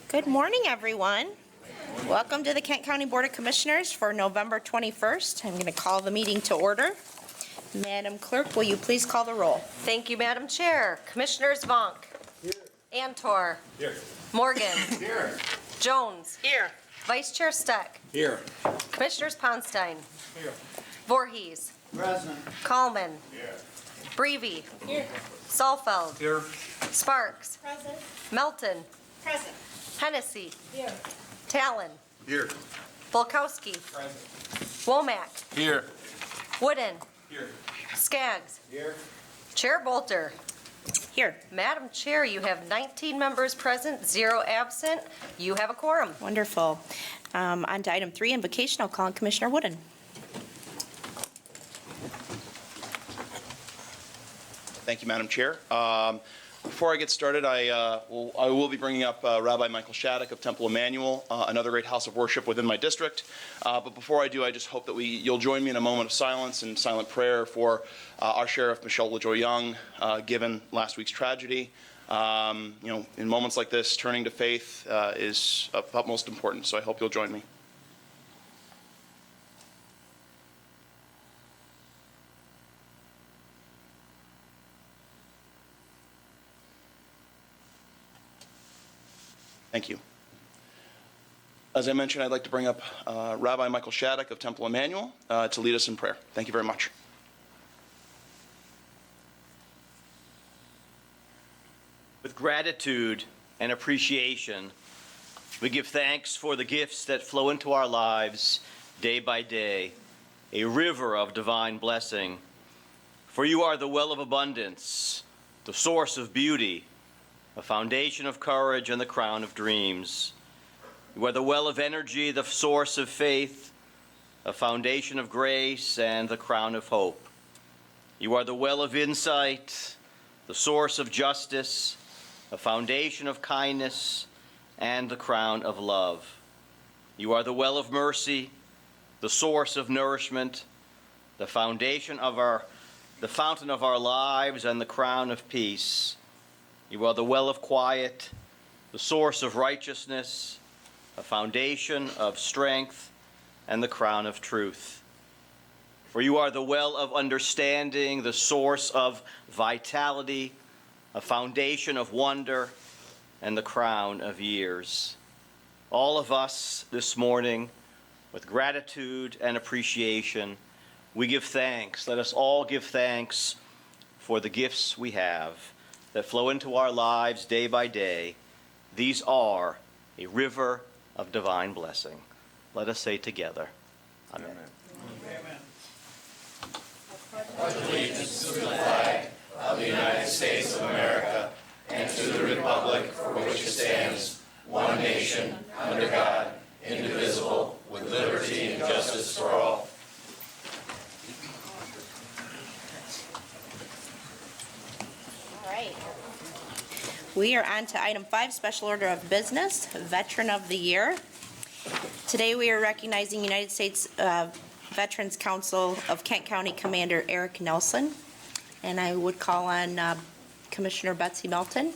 Good morning, everyone. Welcome to the Kent County Board of Commissioners for November 21st. I'm going to call the meeting to order. Madam Clerk, will you please call the roll? Thank you, Madam Chair. Commissioners Vonk. Here. Antor. Here. Morgan. Here. Jones. Here. Vice Chair Steck. Here. Commissioners Ponstein. Here. Voorhees. Present. Kallman. Here. Breivy. Here. Salfeld. Here. Sparks. Present. Melton. Present. Hennessy. Here. Talon. Here. Volkowski. Present. Womack. Here. Wooden. Here. Skaggs. Here. Chair Bolter. Here. Madam Chair, you have 19 members present, 0 absent. You have a quorum. Wonderful. On to item 3, invocation. I'll call on Commissioner Wooden. Thank you, Madam Chair. Before I get started, I will be bringing up Rabbi Michael Shattuck of Temple Emmanuel, another great house of worship within my district. But before I do, I just hope that you'll join me in a moment of silence and silent prayer for our Sheriff, Michelle LaJoy Young, given last week's tragedy. In moments like this, turning to faith is of utmost importance, so I hope you'll join me. Thank you. As I mentioned, I'd like to bring up Rabbi Michael Shattuck of Temple Emmanuel to lead us in prayer. Thank you very much. With gratitude and appreciation, we give thanks for the gifts that flow into our lives day by day, a river of divine blessing. For you are the well of abundance, the source of beauty, a foundation of courage and the crown of dreams. You are the well of energy, the source of faith, a foundation of grace and the crown of hope. You are the well of insight, the source of justice, a foundation of kindness and the crown of love. You are the well of mercy, the source of nourishment, the fountain of our lives and the crown of peace. You are the well of quiet, the source of righteousness, a foundation of strength, and the crown of truth. For you are the well of understanding, the source of vitality, a foundation of wonder, and the crown of years. All of us this morning, with gratitude and appreciation, we give thanks. Let us all give thanks for the gifts we have that flow into our lives day by day. These are a river of divine blessing. Let us say together, Amen. Amen. I pledge allegiance to the flag of the United States of America and to the republic for which it stands, one nation, under God, indivisible, with liberty and justice for all. All right. We are on to item 5, special order of business, Veteran of the Year. Today we are recognizing United States Veterans Council of Kent County Commander Eric Nelson. And I would call on Commissioner Betsy Melton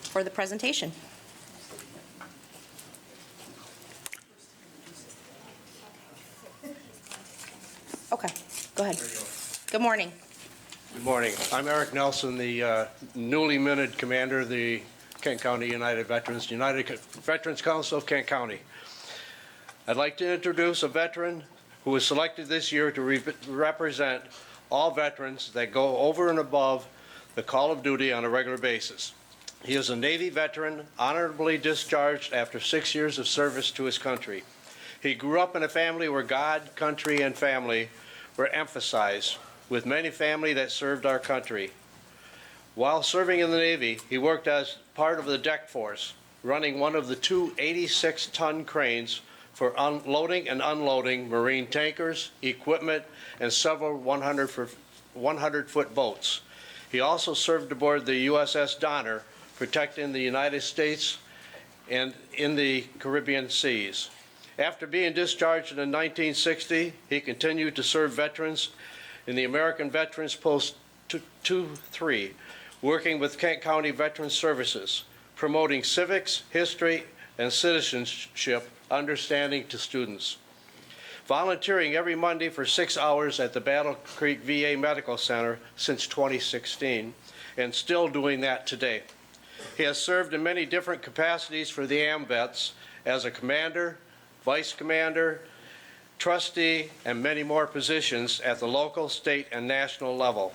for the presentation. Okay, go ahead. Good morning. Good morning. I'm Eric Nelson, the newly minted commander of the Kent County United Veterans Council of Kent County. I'd like to introduce a veteran who was selected this year to represent all veterans that go over and above the call of duty on a regular basis. He is a Navy veteran, honorably discharged after 6 years of service to his country. He grew up in a family where God, country, and family were emphasized, with many family that served our country. While serving in the Navy, he worked as part of the deck force, running one of the two 86-ton cranes for loading and unloading marine tankers, equipment, and several 100-foot boats. He also served aboard the USS Donner, protecting the United States and in the Caribbean seas. After being discharged in 1960, he continued to serve veterans in the American Veterans Post 2-3, working with Kent County Veterans Services, promoting civics, history, and citizenship understanding to students. Volunteering every Monday for 6 hours at the Battle Creek VA Medical Center since 2016, and still doing that today. He has served in many different capacities for the AMVETS as a commander, vice commander, trustee, and many more positions at the local, state, and national level.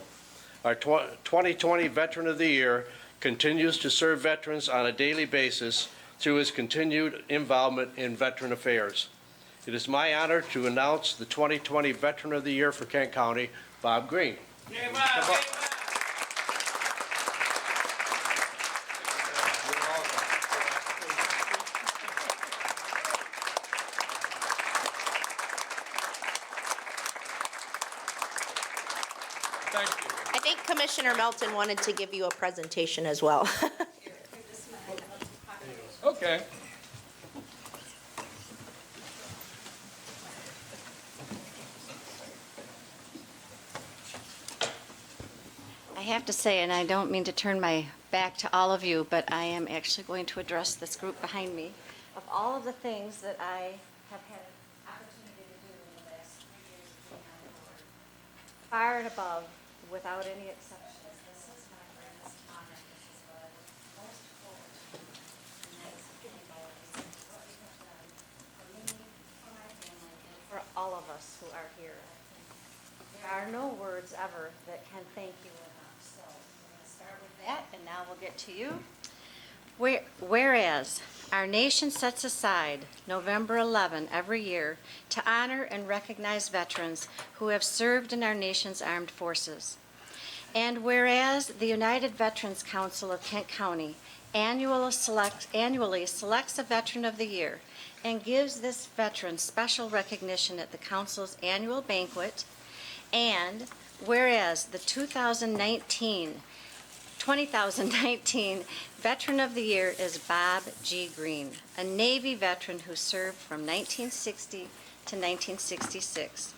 Our 2020 Veteran of the Year continues to serve veterans on a daily basis through his continued involvement in veteran affairs. It is my honor to announce the 2020 Veteran of the Year for Kent County, Bob Green. I think Commissioner Melton wanted to give you a presentation as well. Okay. I have to say, and I don't mean to turn my back to all of you, but I am actually going to address this group behind me of all of the things that I have had an opportunity to do in the last 3 years of being on the board. Far and above, without any exceptions, this is my greatest honor. This is what I look most forward to. And that is giving back what you have done for me, for my family, and for all of us who are here. There are no words ever that can thank you enough. So we're going to start with that, and now we'll get to you. Whereas our nation sets aside November 11 every year to honor and recognize veterans who have served in our nation's armed forces. And whereas the United Veterans Council of Kent County annually selects a Veteran of the Year and gives this veteran special recognition at the council's annual banquet. And whereas the 2019 Veteran of the Year is Bob G. Green, a Navy veteran who served from 1960 to 1966.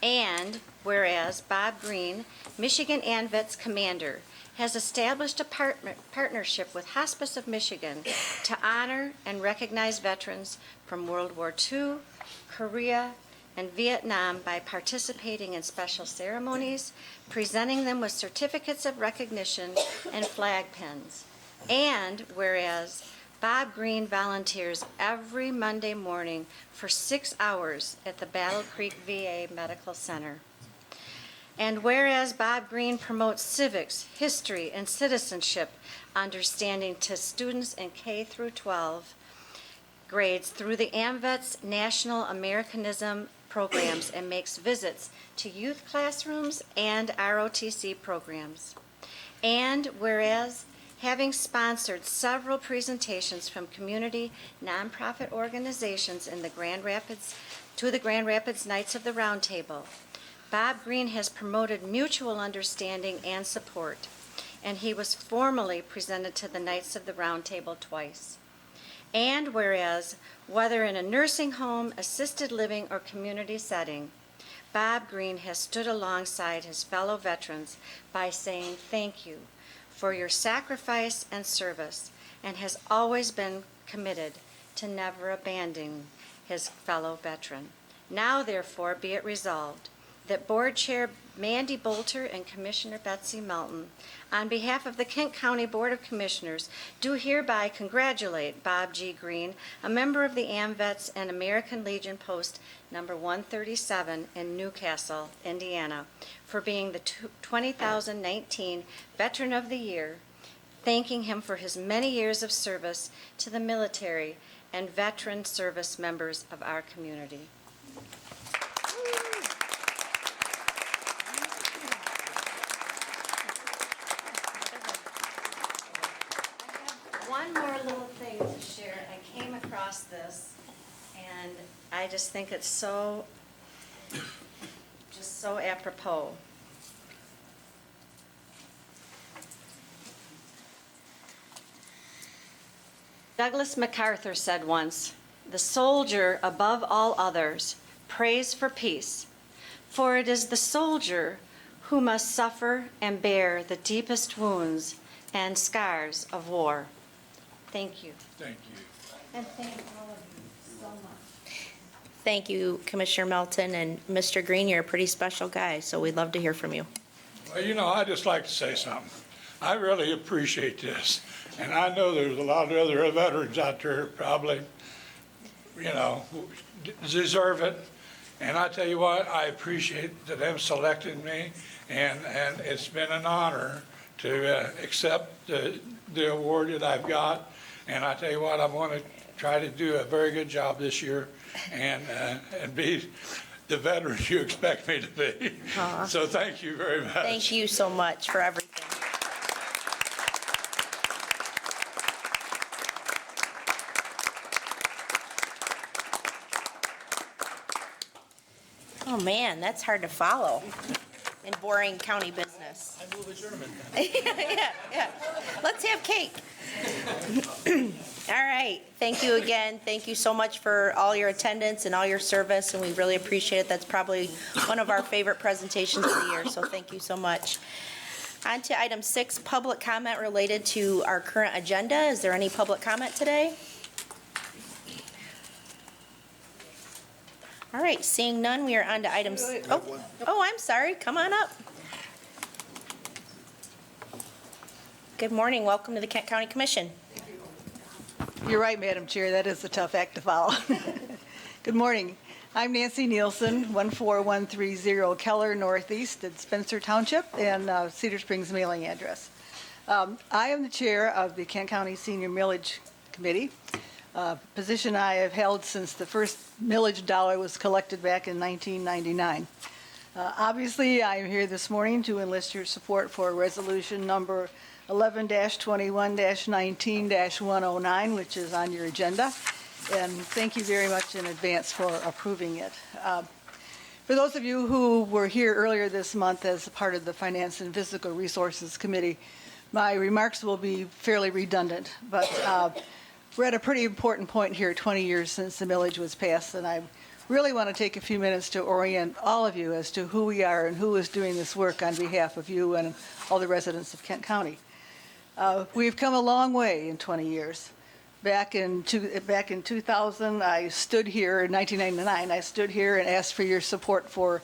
And whereas Bob Green, Michigan AMVETS commander, has established a partnership with Hospice of Michigan to honor and recognize veterans from World War II, Korea, and Vietnam by participating in special ceremonies, presenting them with certificates of recognition and flag pins. And whereas Bob Green volunteers every Monday morning for 6 hours at the Battle Creek VA Medical Center. And whereas Bob Green promotes civics, history, and citizenship understanding to students in K through 12 grades through the AMVETS National Americanism programs and makes visits to youth classrooms and ROTC programs. And whereas, having sponsored several presentations from community nonprofit organizations in the Grand Rapids Knights of the Round Table, Bob Green has promoted mutual understanding and support, and he was formally presented to the Knights of the Round Table twice. And whereas, whether in a nursing home, assisted living, or community setting, Bob Green has stood alongside his fellow veterans by saying thank you for your sacrifice and service, and has always been committed to never abandoning his fellow veteran. Now, therefore, be it resolved that Board Chair Mandy Bolter and Commissioner Betsy Melton, on behalf of the Kent County Board of Commissioners, do hereby congratulate Bob G. Green, a member of the AMVETS and American Legion Post number 137 in Newcastle, Indiana, for being the 2019 Veteran of the Year, thanking him for his many years of service to the military and veteran service members of our community. One more little thing to share. I came across this, and I just think it's so apropos. Douglas MacArthur said once, "The soldier, above all others, prays for peace, For it is the soldier who must suffer and bear the deepest wounds and scars of war. Thank you. Thank you. And thank all of you so much. Thank you, Commissioner Melton, and Mr. Green, you're a pretty special guy, so we'd love to hear from you. Well, you know, I'd just like to say something. I really appreciate this, and I know there's a lot of other veterans out there probably, you know, who deserve it. And I tell you what, I appreciate that them selected me, and it's been an honor to accept the award that I've got. And I tell you what, I'm going to try to do a very good job this year and be the veteran you expect me to be. So thank you very much. Thank you so much for everything. Oh, man, that's hard to follow in boring county business. I move adjournment. Yeah. Let's have cake. All right. Thank you again. Thank you so much for all your attendance and all your service, and we really appreciate it. That's probably one of our favorite presentations of the year, so thank you so much. On to item 6, public comment related to our current agenda. Is there any public comment today? All right, seeing none, we are on to items. Oh, I'm sorry. Come on up. Good morning. Welcome to the Kent County Commission. You're right, Madam Chair, that is a tough act to follow. Good morning. I'm Nancy Nielsen, 14130 Keller Northeast at Spencer Township and Cedar Springs mailing address. I am the chair of the Kent County Senior Millage Committee, a position I have held since the first millage dollar was collected back in 1999. Obviously, I am here this morning to enlist your support for resolution number 11-21-19-109, which is on your agenda. And thank you very much in advance for approving it. For those of you who were here earlier this month as part of the Finance and Physical Resources Committee, my remarks will be fairly redundant, but we're at a pretty important point here, 20 years since the millage was passed, and I really want to take a few minutes to orient all of you as to who we are and who is doing this work on behalf of you and all the residents of Kent County. We've come a long way in 20 years. Back in 2000, I stood here, in 1999, I stood here and asked for your support for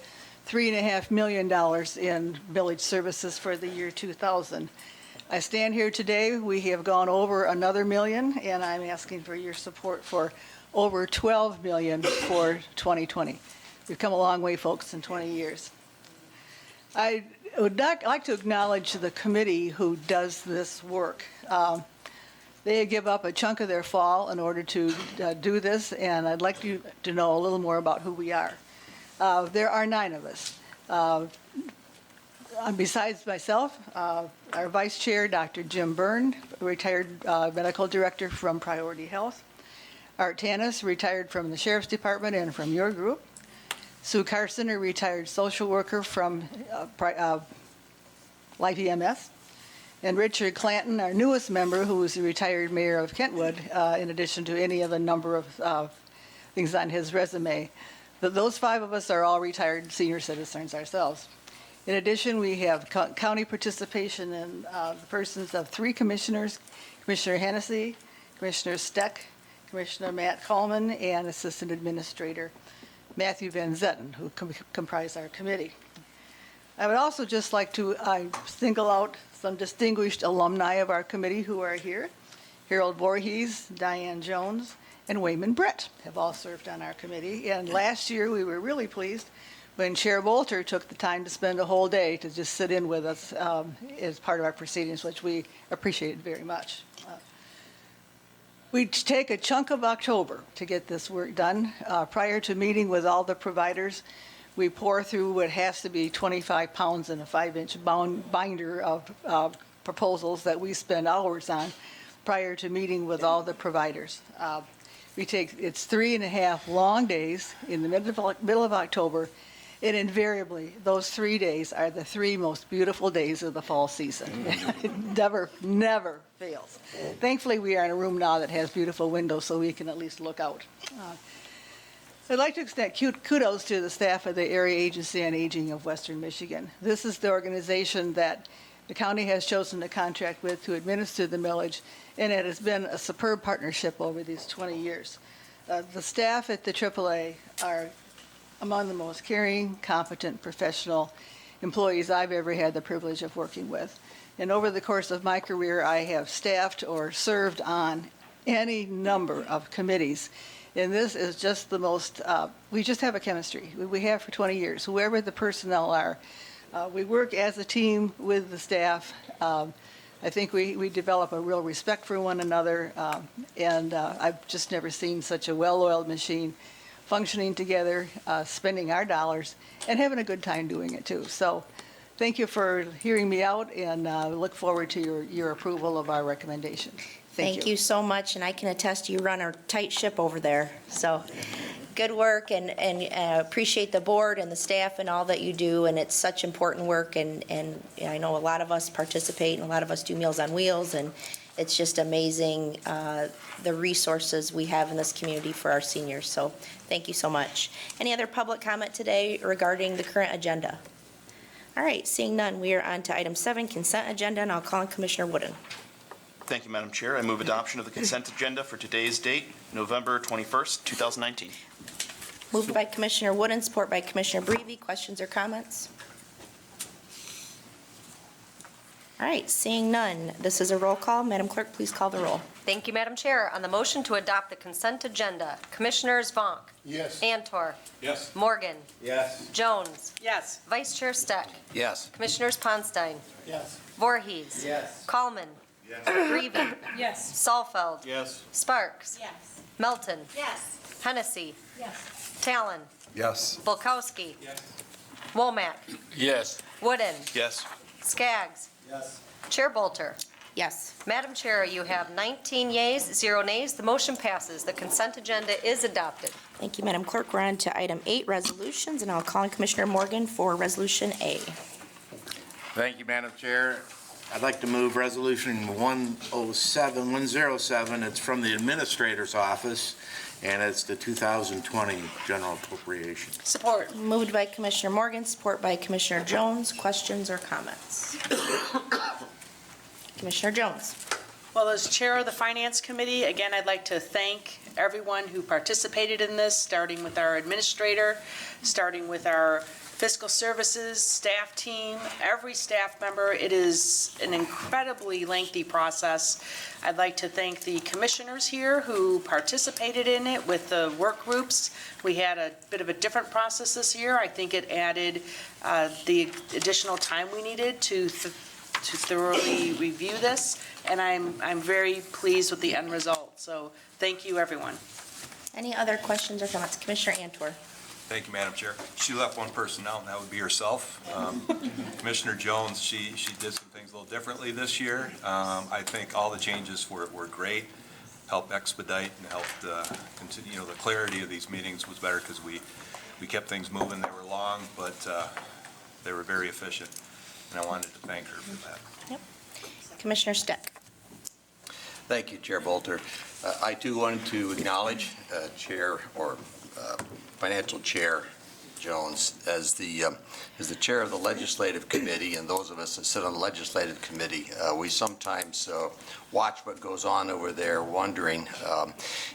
$3.5 million in village services for the year 2000. I stand here today, we have gone over another million, and I'm asking for your support for over 12 million for 2020. We've come a long way, folks, in 20 years. I would like to acknowledge the committee who does this work. They give up a chunk of their fall in order to do this, and I'd like you to know a little more about who we are. There are 9 of us. Besides myself, our vice chair, Dr. Jim Byrne, retired medical director from Priority Health. Art Tanis, retired from the Sheriff's Department and from your group. Sue Carson, a retired social worker from Life EMS. And Richard Clanton, our newest member, who is the retired mayor of Kentwood, in addition to any other number of things on his resume. But those 5 of us are all retired senior citizens ourselves. In addition, we have county participation in the persons of 3 commissioners, Commissioner Hennessy, Commissioner Steck, Commissioner Matt Coleman, and Assistant Administrator Matthew Van Zetten, who comprise our committee. I would also just like to single out some distinguished alumni of our committee who are here. Harold Voorhees, Diane Jones, and Wayman Brett have all served on our committee. And last year, we were really pleased when Chair Bolter took the time to spend a whole day to just sit in with us as part of our proceedings, which we appreciated very much. We take a chunk of October to get this work done. Prior to meeting with all the providers, we pour through what has to be 25 pounds in a 5-inch binder of proposals that we spend hours on prior to meeting with all the providers. It's 3.5 long days in the middle of October, and invariably, those 3 days are the 3 most beautiful days of the fall season. It never fails. Thankfully, we are in a room now that has beautiful windows, so we can at least look out. I'd like to extend kudos to the staff of the Area Agency on Aging of Western Michigan. This is the organization that the county has chosen to contract with to administer the millage, and it has been a superb partnership over these 20 years. The staff at the AAA are among the most caring, competent, professional employees I've ever had the privilege of working with. And over the course of my career, I have staffed or served on any number of committees. And this is just the most, we just have a chemistry. We have for 20 years, whoever the personnel are. We work as a team with the staff. I think we develop a real respect for one another. And I've just never seen such a well-oiled machine functioning together, spending our dollars, and having a good time doing it too. So thank you for hearing me out, and look forward to your approval of our recommendations. Thank you so much, and I can attest you run a tight ship over there. So good work, and appreciate the board and the staff and all that you do, and it's such important work, and I know a lot of us participate, and a lot of us do Meals on Wheels, and it's just amazing the resources we have in this community for our seniors. So thank you so much. Any other public comment today regarding the current agenda? All right, seeing none, we are on to item 7, consent agenda, and I'll call on Commissioner Wooden. Thank you, Madam Chair. I move adoption of the consent agenda for today's date, November 21st, 2019. Moved by Commissioner Wooden, support by Commissioner Breivy. Questions or comments? All right, seeing none, this is a roll call. Madam Clerk, please call the roll. Thank you, Madam Chair. On the motion to adopt the consent agenda, Commissioners Vonk. Yes. Antor. Yes. Morgan. Yes. Jones. Yes. Vice Chair Steck. Yes. Commissioners Ponstein. Yes. Voorhees. Yes. Kalman. Yes. Greavy. Yes. Saalfeld. Yes. Sparks. Yes. Melton. Yes. Hennessy. Yes. Talon. Yes. Bulkowski. Yes. Womack. Yes. Wooden. Yes. Skaggs. Yes. Chair Bolter. Yes. Madam Chair, you have 19 yeas, 0 nays. The motion passes. The consent agenda is adopted. Thank you, Madam Clerk. We're on to item 8, resolutions, and I'll call on Commissioner Morgan for Resolution A. Thank you, Madam Chair. I'd like to move Resolution 107. It's from the Administrator's Office, and it's the 2020 General Appropriation. Support. Moved by Commissioner Morgan, support by Commissioner Jones. Questions or comments? Commissioner Jones. Well, as Chair of the Finance Committee, again, I'd like to thank everyone who participated in this, starting with our administrator, starting with our fiscal services, staff team, every staff member. It is an incredibly lengthy process. I'd like to thank the commissioners here who participated in it with the work groups. We had a bit of a different process this year. I think it added the additional time we needed to thoroughly review this, and I'm very pleased with the end result. So thank you, everyone. Any other questions or comments? Commissioner Antor. Thank you, Madam Chair. She left one person out, and that would be herself. Commissioner Jones, she did some things a little differently this year. I think all the changes were great, helped expedite and helped continue. The clarity of these meetings was better because we kept things moving. They were long, but they were very efficient, and I wanted to thank her for that. Yep. Commissioner Steck. Thank you, Chair Bolter. I too wanted to acknowledge Financial Chair Jones as the chair of the Legislative Committee, and those of us that sit on the Legislative Committee, we sometimes watch what goes on over there wondering,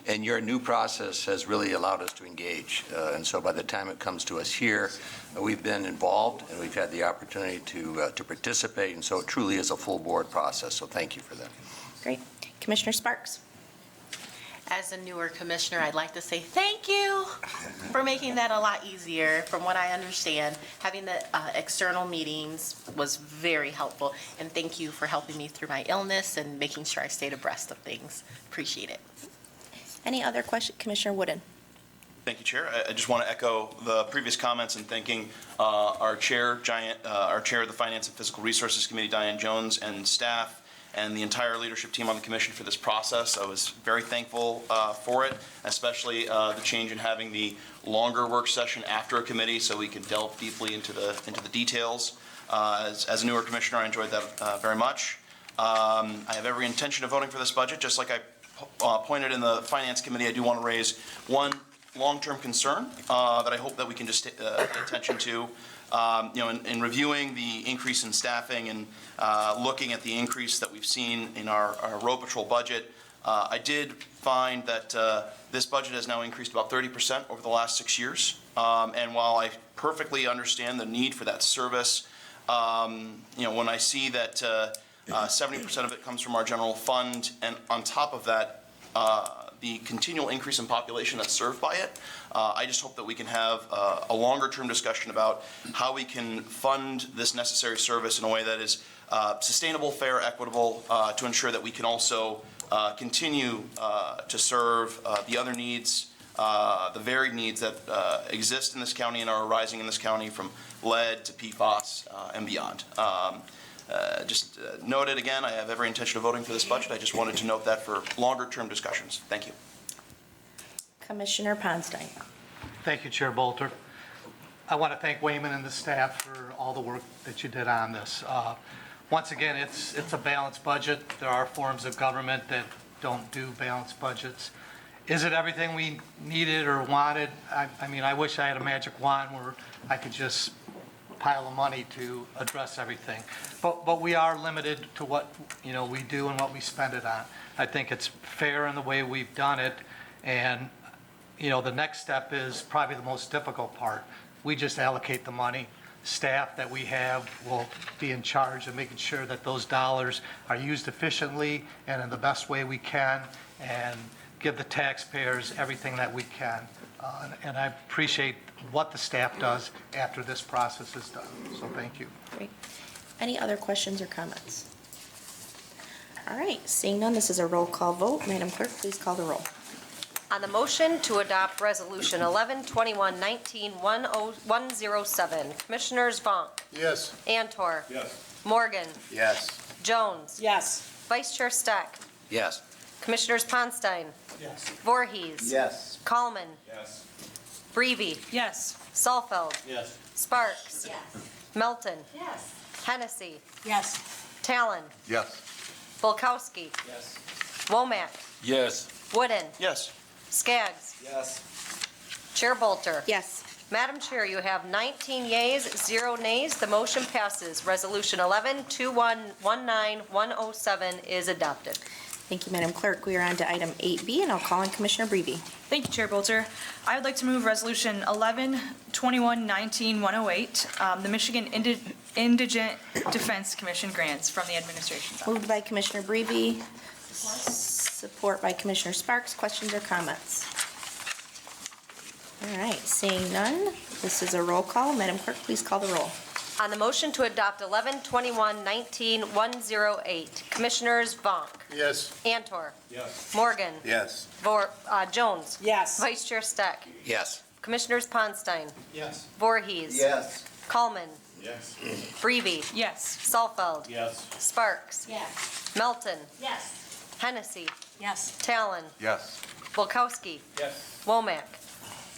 and your new process has really allowed us to engage, and so by the time it comes to us here, we've been involved and we've had the opportunity to participate, and so it truly is a full board process, so thank you for that. Great. Commissioner Sparks. As a newer commissioner, I'd like to say thank you for making that a lot easier. From what I understand, having the external meetings was very helpful, and thank you for helping me through my illness and making sure I stayed abreast of things. Appreciate it. Any other question? Commissioner Wooden. Thank you, Chair. I just want to echo the previous comments in thanking our chair of the Finance and Fiscal Resources Committee, Diane Jones, and staff, and the entire leadership team on the commission for this process. I was very thankful for it, especially the change in having the longer work session after a committee so we could delve deeply into the details. As a newer commissioner, I enjoyed that very much. I have every intention of voting for this budget. Just like I pointed in the Finance Committee, I do want to raise one long-term concern that I hope that we can just pay attention to. In reviewing the increase in staffing and looking at the increase that we've seen in our road patrol budget, I did find that this budget has now increased about 30% over the last 6 years. And while I perfectly understand the need for that service, when I see that 70% of it comes from our general fund, and on top of that, the continual increase in population that's served by it, I just hope that we can have a longer-term discussion about how we can fund this necessary service in a way that is sustainable, fair, equitable, to ensure that we can also continue to serve the other needs, the varied needs that exist in this county and are arising in this county, from lead to PFAS and beyond. Just noted again, I have every intention of voting for this budget. I just wanted to note that for longer-term discussions. Thank you. Commissioner Ponstein. Thank you, Chair Bolter. I want to thank Wayman and the staff for all the work that you did on this. Once again, it's a balanced budget. There are forms of government that don't do balanced budgets. Is it everything we needed or wanted? I mean, I wish I had a magic wand where I could just pile of money to address everything. But we are limited to what, we do and what we spend it on. I think it's fair in the way we've done it. And, the next step is probably the most difficult part. We just allocate the money. Staff that we have will be in charge of making sure that those dollars are used efficiently and in the best way we can, and give the taxpayers everything that we can. And I appreciate what the staff does after this process is done. So thank you. Great. Any other questions or comments? All right, seeing none, this is a roll call vote. Madam Clerk, please call the roll. On the motion to adopt Resolution 11-21-19-107, Commissioners Vonk, Yes. Antor, Yes. Morgan, Yes. Jones, Yes. Vice Chair Steck, Yes. Commissioners Ponstein, Yes. Voorhees, Yes. Kallman, Yes. Breeby, Yes. Salfeld, Yes. Sparks, Melton, Yes. Hennessy, Yes. Talon, Yes. Bulkowski, Yes. Womack, Yes. Wooden, Yes. Skaggs, Yes. Chair Bolter. Yes. Madam Chair, you have 19 yeas, 0 nays. The motion passes. Resolution 11-21-19-107 is adopted. Thank you, Madam Clerk. We are on to item 8B, and I'll call on Commissioner Breeby. Thank you, Chair Bolter. I would like to move Resolution 11-21-19-108, the Michigan Indigent Defense Commission grants from the administration's office. Moved by Commissioner Breeby, support by Commissioner Sparks. Questions or comments? All right, seeing none, this is a roll call. Madam Clerk, please call the roll. On the motion to adopt 11-21-19-108, Commissioners Vonk, Yes. Antor, Yes. Morgan, Yes. Jones, Yes. Vice Chair Steck, Yes. Commissioners Ponstein, Yes. Voorhees, Yes. Kallman, Yes. Breeby, Yes. Salfeld, Yes. Sparks, Yes. Melton, Yes. Hennessy, Yes. Talon, Yes. Bulkowski, Yes. Womack,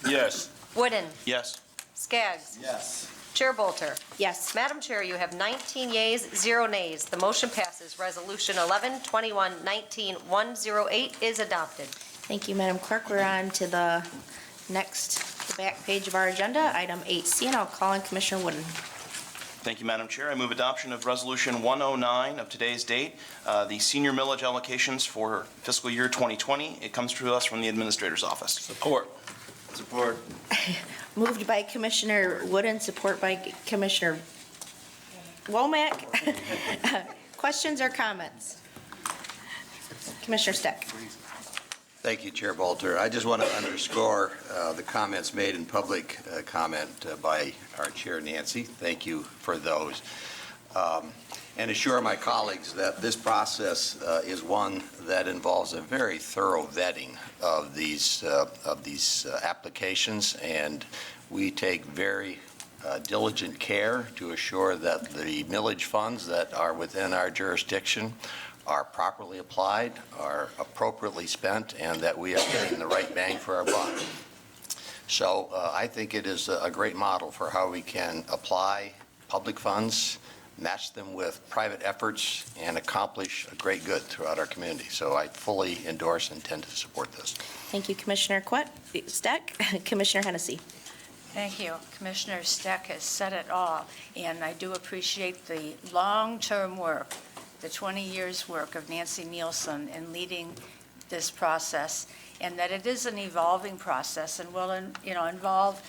Yes. Wooden, Yes. Skaggs, Yes. Chair Bolter. Yes. Madam Chair, you have 19 yeas, 0 nays. The motion passes. Resolution 11-21-19-108 is adopted. Thank you, Madam Clerk. We're on to the back page of our agenda, item 8C, and I'll call on Commissioner Wooden. Thank you, Madam Chair. I move adoption of Resolution 109 of today's date, the senior millage allocations for fiscal year 2020. It comes to us from the Administrator's Office. Support. Support. Moved by Commissioner Wooden, support by Commissioner Womack. Questions or comments? Commissioner Steck. Thank you, Chair Bolter. I just want to underscore the comments made in public comment by our Chair Nancy. Thank you for those. And assure my colleagues that this process is one that involves a very thorough vetting of these applications, and we take very diligent care to assure that the millage funds that are within our jurisdiction are properly applied, are appropriately spent, and that we are getting the right bang for our buck. So I think it is a great model for how we can apply public funds, match them with private efforts, and accomplish a great good throughout our community. So I fully endorse and intend to support this. Thank you, Commissioner Steck. Commissioner Hennessy. Thank you. Commissioner Steck has said it all, and I do appreciate the long-term work, the 20 years' work of Nancy Nielsen in leading this process, and that it is an evolving process and will, involve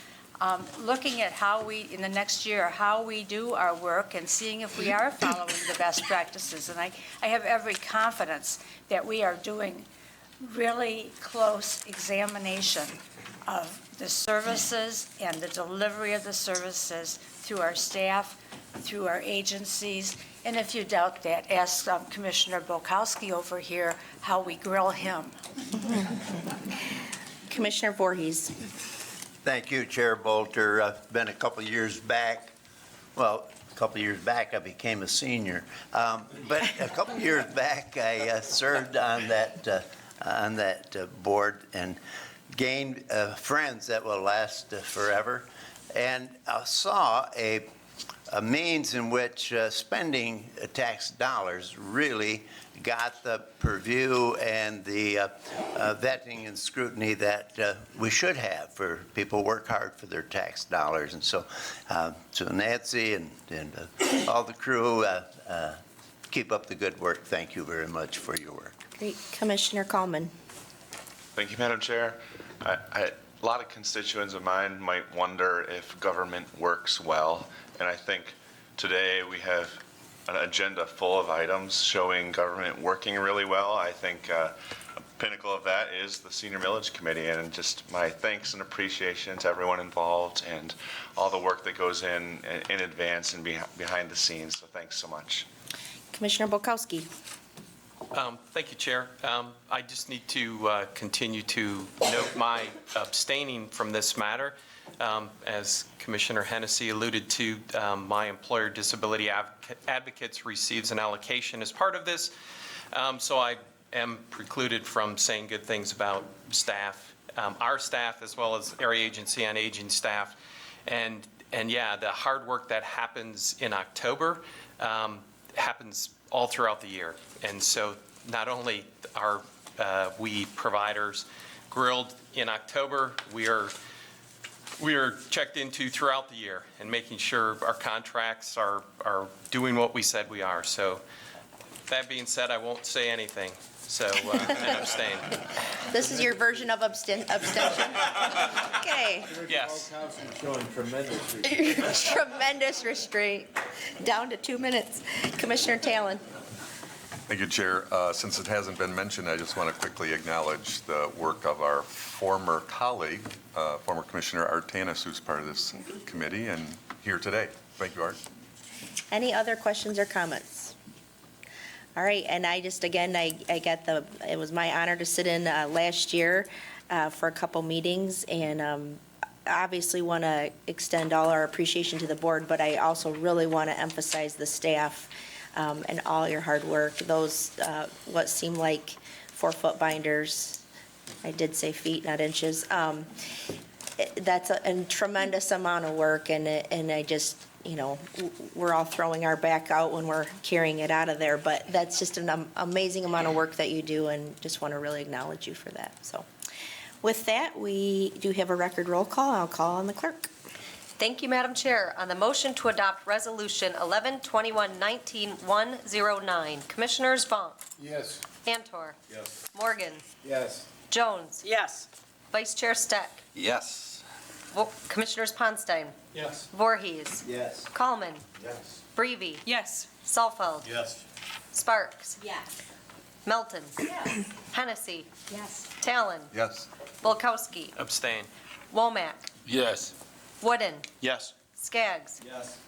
looking at how we, in the next year, how we do our work and seeing if we are following the best practices. And I have every confidence that we are doing really close examination of the services and the delivery of the services through our staff, through our agencies. And if you doubt that, ask Commissioner Bukowski over here how we grill him. Commissioner Voorhees. Thank you, Chair Bolter. Been a couple years back, I became a senior. But a couple years back, I served on that board and gained friends that will last forever, and saw a means in which spending tax dollars really got the purview and the vetting and scrutiny that we should have for people who work hard for their tax dollars. And so to Nancy and all the crew, keep up the good work. Thank you very much for your work. Great. Commissioner Coleman. Thank you, Madam Chair. A lot of constituents of mine might wonder if government works well, and I think today we have an agenda full of items showing government working really well. I think a pinnacle of that is the Senior Millage Committee, and just my thanks and appreciation to everyone involved and all the work that goes in advance and behind the scenes. So thanks so much. Commissioner Bukowski. Thank you, Chair. I just need to continue to note my abstaining from this matter. As Commissioner Hennessy alluded to, my employer Disability Advocates receives an allocation as part of this, so I am precluded from saying good things about staff, our staff, as well as Area Agency on Aging staff. And yeah, the hard work that happens in October happens all throughout the year. And so not only are we providers grilled in October, we are checked into throughout the year and making sure our contracts are doing what we said we are. So that being said, I won't say anything. So and abstain. This is your version of abstention? Okay. Yes. Showing tremendous restraint. Tremendous restraint. Down to 2 minutes. Commissioner Talon. Thank you, Chair. Since it hasn't been mentioned, I just want to quickly acknowledge the work of our former colleague, former Commissioner Art Tanis, who's part of this committee and here today. Thank you, Art. Any other questions or comments? All right, and I just, again, I got it was my honor to sit in last year for a couple meetings, and obviously want to extend all our appreciation to the board, but I also really want to emphasize the staff and all your hard work. Those, what seemed like 4-foot binders, I did say feet, not inches. That's a tremendous amount of work, and I just, we're all throwing our back out when we're carrying it out of there, but that's just an amazing amount of work that you do, and just want to really acknowledge you for that. So with that, we do have a record roll call. I'll call on the clerk. Thank you, Madam Chair. On the motion to adopt Resolution 11-21-19-109, Commissioners Vaughn. Yes. Cantor. Yes. Morgan. Yes. Jones. Yes. Vice Chair Steck. Yes. Commissioners Ponstein. Yes. Voorhees. Yes. Coleman. Yes. Breivy. Yes. Salfeld. Yes. Sparks. Yes. Melton. Yes. Hennessy. Yes. Talon. Yes. Bulkowski. Abstain. Womack. Yes. Wooden. Yes. Skaggs. Yes.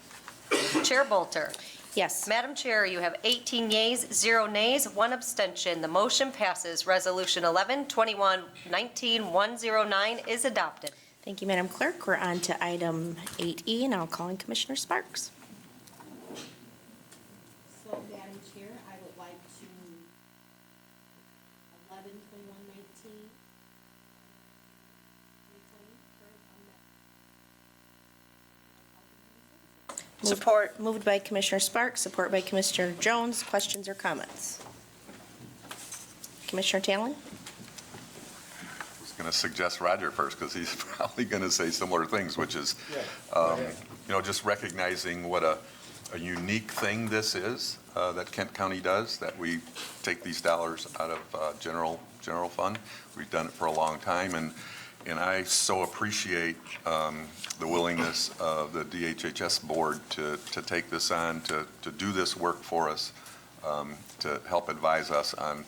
Chair Bolter. Yes. Madam Chair, you have 18 yeas, 0 nays, 1 abstention. The motion passes. Resolution 11-21-19-109 is adopted. Thank you, Madam Clerk. We're on to item 8E, and I'll call in Commissioner Sparks. So, Madam Chair, I would like to 11-21-19. Support. Moved by Commissioner Sparks, support by Commissioner Jones. Questions or comments? Commissioner Talon? I was going to suggest Roger first because he's probably going to say similar things, which is, just recognizing what a unique thing this is that Kent County does, that we take these dollars out of general fund. We've done it for a long time, and I so appreciate the willingness of the DHHS board to take this on, to do this work for us, to help advise us on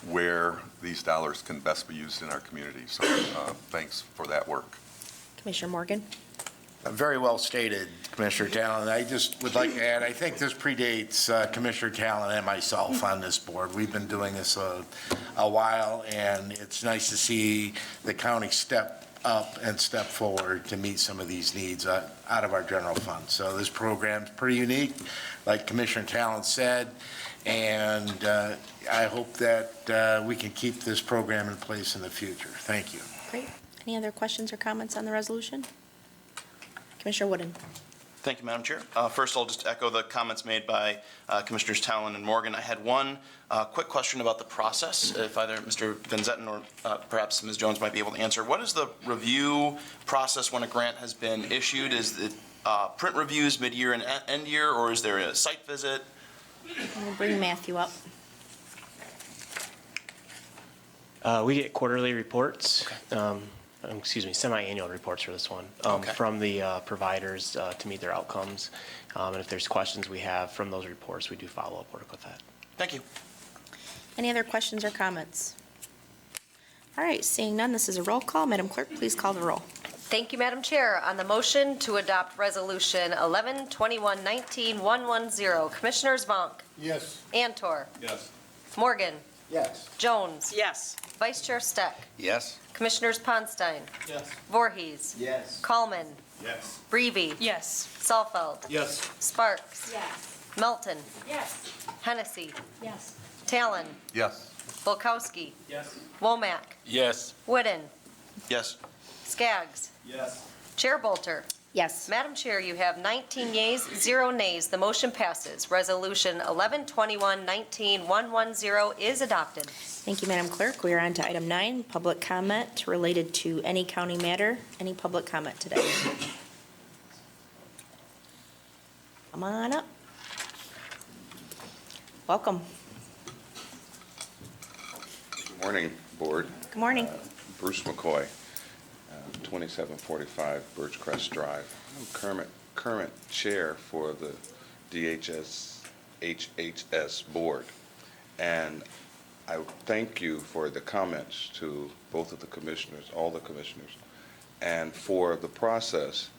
where these dollars can best be used in our community. So thanks for that work. Commissioner Morgan? Very well stated, Commissioner Talon. I just would like to add, I think this predates Commissioner Talon and myself on this board. We've been doing this a while, and it's nice to see the county step up and step forward to meet some of these needs out of our general fund. So this program's pretty unique, like Commissioner Talon said, and I hope that we can keep this program in place in the future. Thank you. Great. Any other questions or comments on the resolution? Commissioner Wooden. Thank you, Madam Chair. First, I'll just echo the comments made by Commissioners Talon and Morgan. I had one quick question about the process, if either Mr. Van Zetten or perhaps Ms. Jones might be able to answer. What is the review process when a grant has been issued? Is it print reviews mid-year and end year, or is there a site visit? We'll bring Matthew up. We get quarterly reports. Semi-annual reports for this one from the providers to meet their outcomes. And if there's questions we have from those reports, we do follow-up work with that. Thank you. Any other questions or comments? All right, seeing none, this is a roll call. Madam Clerk, please call the roll. Thank you, Madam Chair. On the motion to adopt Resolution 11-21-19-110, Commissioners Vonk, Yes. Antor, Yes. Morgan, Yes. Jones, Yes. Vice Chair Steck, Yes. Commissioners Ponstein, Yes. Voorhees, Yes. Kallman, Yes. Breeby, Yes. Salfeld, Yes. Sparks, Yes. Melton, Yes. Hennessy, Yes. Talon, Yes. Volkowski, Yes. Womack, Yes. Wooden, Yes. Skaggs, Yes. Chair Bolter. Yes. Madam Chair, you have 19 yeas, 0 nays. The motion passes. Resolution 11-21-19-110 is adopted. Thank you, Madam Clerk. We are on to item 9, public comment related to any county matter. Any public comment today? Come on up. Welcome. Good morning, Board. Good morning. Bruce McCoy, 2745 Birchcrest Drive. I'm current chair for the HHS Board, and I thank you for the comments to both of the commissioners, all the commissioners, and for the process.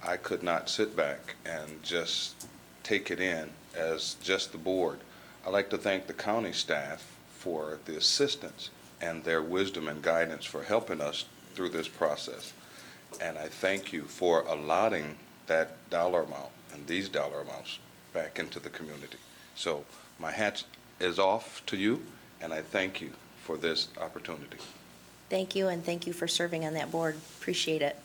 I could not sit back and just take it in as just the board. I'd like to thank the county staff for the assistance and their wisdom and guidance for helping us through this process. And I thank you for allotting that dollar amount and these dollar amounts back into the community. So my hat is off to you, and I thank you for this opportunity. Thank you, and thank you for serving on that board. Appreciate it.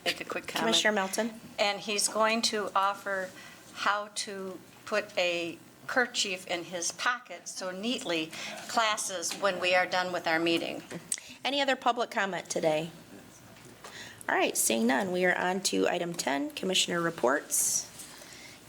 Make a quick comment. Commissioner Melton? And he's going to offer how to put a kerchief in his pocket so neatly classes when we are done with our meeting. Any other public comment today? All right, seeing none, we are on to item 10, Commissioner reports.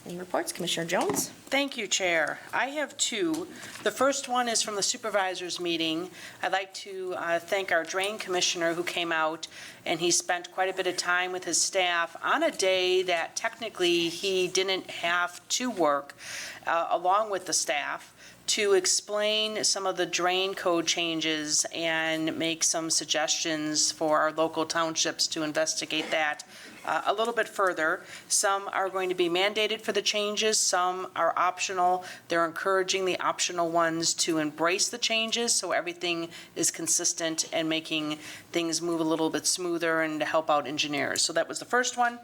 Any reports? Commissioner Jones? Thank you, Chair. I have 2. The first one is from the supervisors meeting. I'd like to thank our drain commissioner who came out, and he spent quite a bit of time with his staff on a day that technically he didn't have to work, along with the staff, to explain some of the drain code changes and make some suggestions for our local townships to investigate that a little bit further. Some are going to be mandated for the changes, some are optional. They're encouraging the optional ones to embrace the changes so everything is consistent and making things move a little bit smoother and to help out engineers. So that was the first one.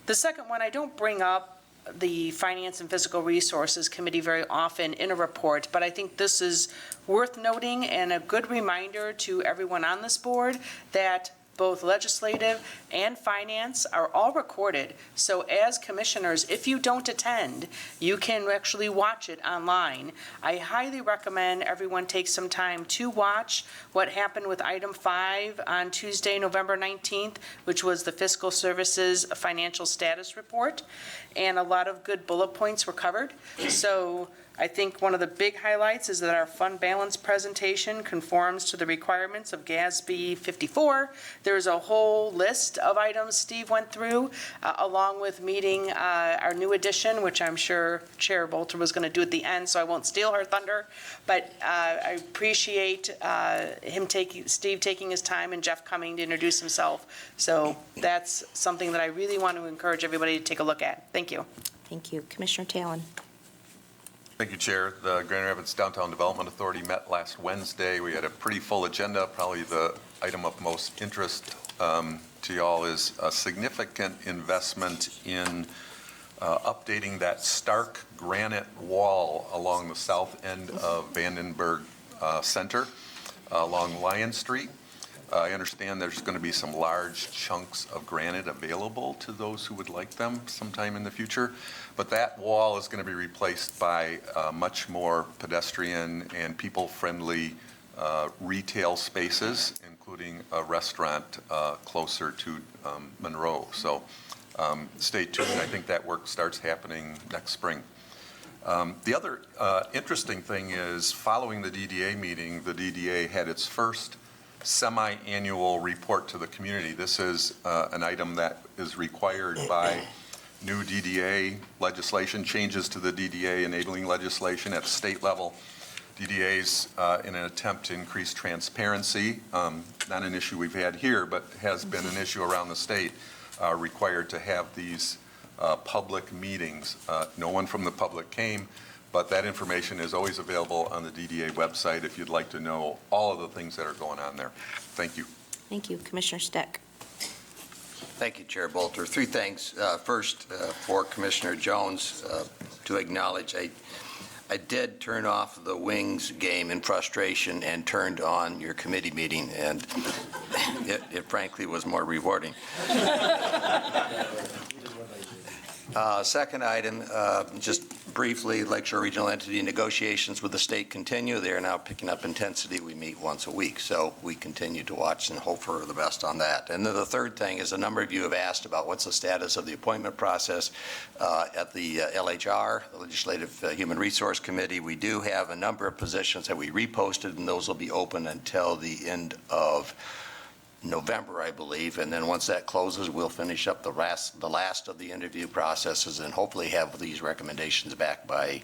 The second one, I don't bring up the Finance and Physical Resources Committee very often in a report, but I think this is worth noting and a good reminder to everyone on this board that both legislative and finance, are all recorded. So as commissioners, if you don't attend, you can actually watch it online. I highly recommend everyone take some time to watch what happened with item 5 on Tuesday, November 19th, which was the Fiscal Services Financial Status Report. And a lot of good bullet points were covered. So I think one of the big highlights is that our fund balance presentation conforms to the requirements of GASB 54. There's a whole list of items Steve went through, along with meeting our new addition, which I'm sure Chair Bolter was going to do at the end, so I won't steal her thunder. But I appreciate Steve taking his time and Jeff coming to introduce himself. So that's something that I really want to encourage everybody to take a look at. Thank you. Thank you. Commissioner Talon. Thank you, Chair. The Grand Rapids Downtown Development Authority met last Wednesday. We had a pretty full agenda. Probably the item of most interest to y'all is a significant investment in updating that stark granite wall along the south end of Vandenberg Center along Lion Street. I understand there's going to be some large chunks of granite available to those who would like them sometime in the future. But that wall is going to be replaced by much more pedestrian and people-friendly retail spaces, including a restaurant closer to Monroe. So stay tuned. I think that work starts happening next spring. The other interesting thing is, following the DDA meeting, the DDA had its first semi-annual report to the community. This is an item that is required by new DDA legislation, changes to the DDA enabling legislation at the state level. DDA's in an attempt to increase transparency, not an issue we've had here, but has been an issue around the state, required to have these public meetings. No one from the public came, but that information is always available on the DDA website if you'd like to know all of the things that are going on there. Thank you. Thank you. Commissioner Steck. Thank you, Chair Bolter. Three things. First, for Commissioner Jones, to acknowledge, I did turn off the Wings game in frustration and turned on your committee meeting, and it frankly was more rewarding. Second item, just briefly, Lakeshore Regional Entity negotiations with the state continue. They are now picking up intensity. We meet once a week, so we continue to watch and hope for the best on that. And then the third thing is, a number of you have asked about what's the status of the appointment process at the LHR, the Legislative Human Resource Committee. We do have a number of positions that we reposted, and those will be open until the end of November, I believe, and then once that closes, we'll finish up the last of the interview processes and hopefully have these recommendations back by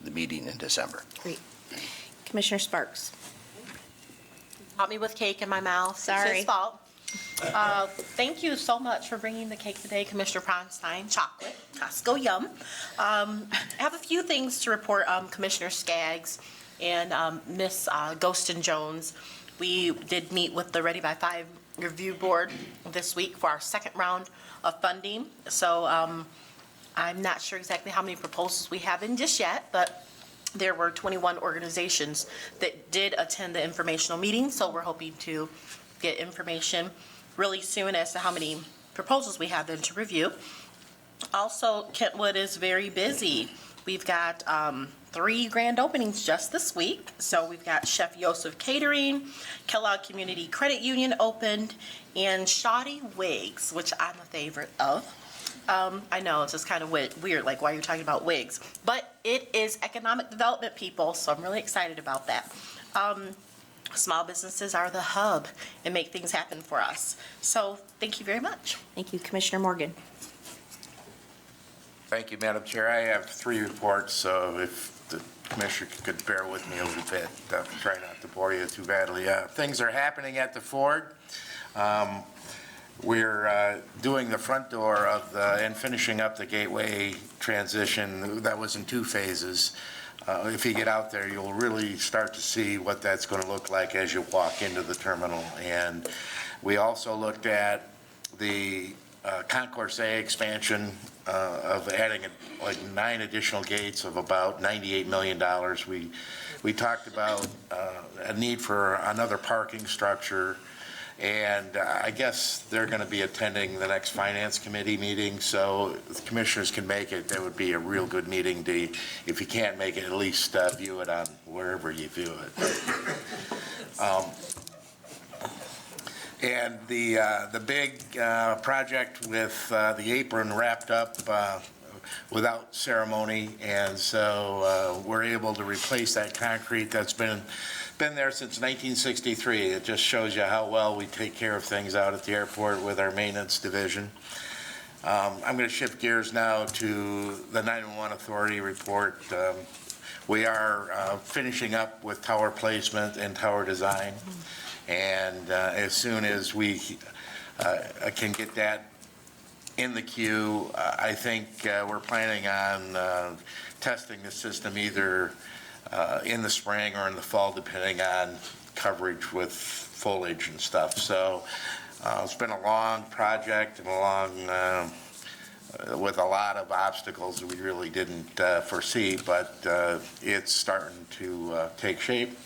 the meeting in December. Great. Commissioner Sparks. Caught me with cake in my mouth. Sorry. It's his fault. Thank you so much for bringing the cake today, Commissioner Bronstein. Chocolate, Costco yum. I have a few things to report, Commissioner Skaggs and Miss Ghostin Jones. We did meet with the Ready by 5 review board this week for our second round of funding. So I'm not sure exactly how many proposals we have in just yet, but there were 21 organizations that did attend the informational meeting. So we're hoping to get information really soon as to how many proposals we have in to review. Also, Kentwood is very busy. We've got 3 grand openings just this week. So we've got Chef Yosef Catering, Kellogg Community Credit Union opened, and Shoddy Wigs, which I'm a favorite of. I know it's just kind of weird, like why you're talking about wigs, but it is economic development, people, so I'm really excited about that. Small businesses are the hub and make things happen for us. So thank you very much. Thank you. Commissioner Morgan. Thank you, Madam Chair. I have 3 reports, so if the Commissioner could bear with me a little bit, try not to bore you too badly. Things are happening at the Ford. We're doing the front door of and finishing up the gateway transition. That was in 2 phases. If you get out there, you'll really start to see what that's going to look like as you walk into the terminal. And we also looked at the Concourse A expansion of adding like 9 additional gates of about $98 million. We talked about a need for another parking structure And I guess they're going to be attending the next Finance Committee meeting, so if the commissioners can make it, that would be a real good meeting to, if you can't make it, at least view it on wherever you view it. And the big project with the apron wrapped up without ceremony, and so we're able to replace that concrete that's been there since 1963. It just shows you how well we take care of things out at the airport with our maintenance division. I'm going to shift gears now to the 911 Authority report. We are finishing up with tower placement and tower design, and as soon as we can get that in the queue, I think we're planning on testing the system either in the spring or in the fall, depending on coverage with foliage and stuff. So it's been a long project and a long, with a lot of obstacles that we really didn't foresee, but it's starting to take shape.